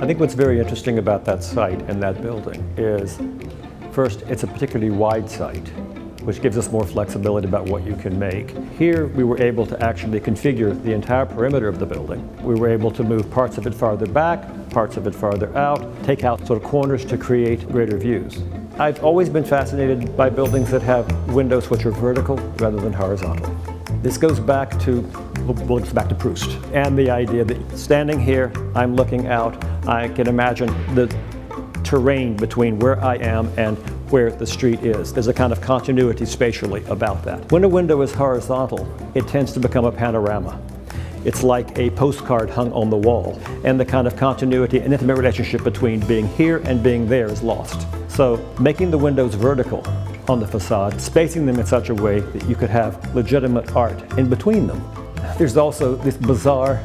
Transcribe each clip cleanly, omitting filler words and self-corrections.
I think what's very interesting about that site and that building is, first, it's a particularly wide site, which gives us more flexibility about what you can make. Here, we were able to actually configure the entire perimeter of the building. We were able to move parts of it farther back, parts of it farther out, take out sort of corners to create greater views. I've always been fascinated by buildings that have windows which are vertical rather than horizontal. This goes back to, well, it's back to Proust, and the idea that standing here, I'm looking out, I can imagine the terrain between where I am and where the street is. There's a kind of continuity spatially about that. When a window is horizontal, it tends to become a panorama. It's like a postcard hung on the wall, and the kind of continuity and intimate relationship between being here and being there is lost. So making the windows vertical on the facade, spacing them in such a way that you could have legitimate art in between them. There's also this bizarre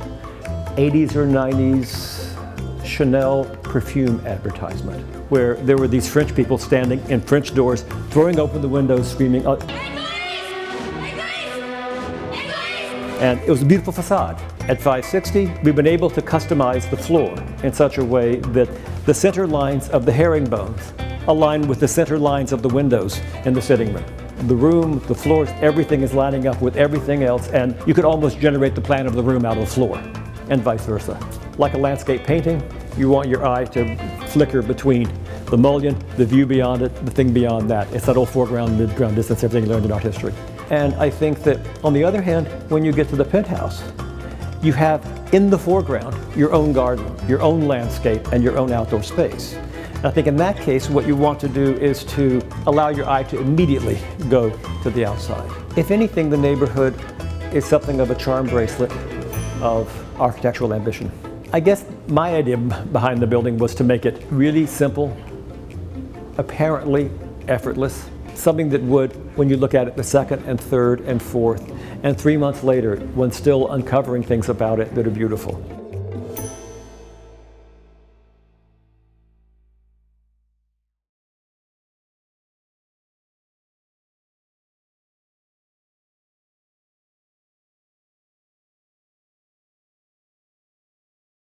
80s or 90s Chanel perfume advertisement, where there were these French people standing in French doors, throwing open the windows, screaming, and it was a beautiful facade. At 560, we've been able to customize the floor in such a way that the center lines of the herringbones align with the center lines of the windows in the sitting room. The room, the floors, everything is lining up with everything else, and you could almost generate the plan of the room out of the floor, and vice versa. Like a landscape painting, you want your eye to flicker between the mullion, the view beyond it, the thing beyond that. It's that old foreground, midground distance, everything you learned in art history. And I think that, on the other hand, when you get to the penthouse, you have in the foreground your own garden, your own landscape, and your own outdoor space. And I think in that case, what you want to do is to allow your eye to immediately go to the outside. If anything, the neighborhood is something of a charm bracelet of architectural ambition. I guess my idea behind the building was to make it really simple, apparently effortless, something that would, when you look at it the second and third and fourth, and 3 months later, when still uncovering things about it that are beautiful.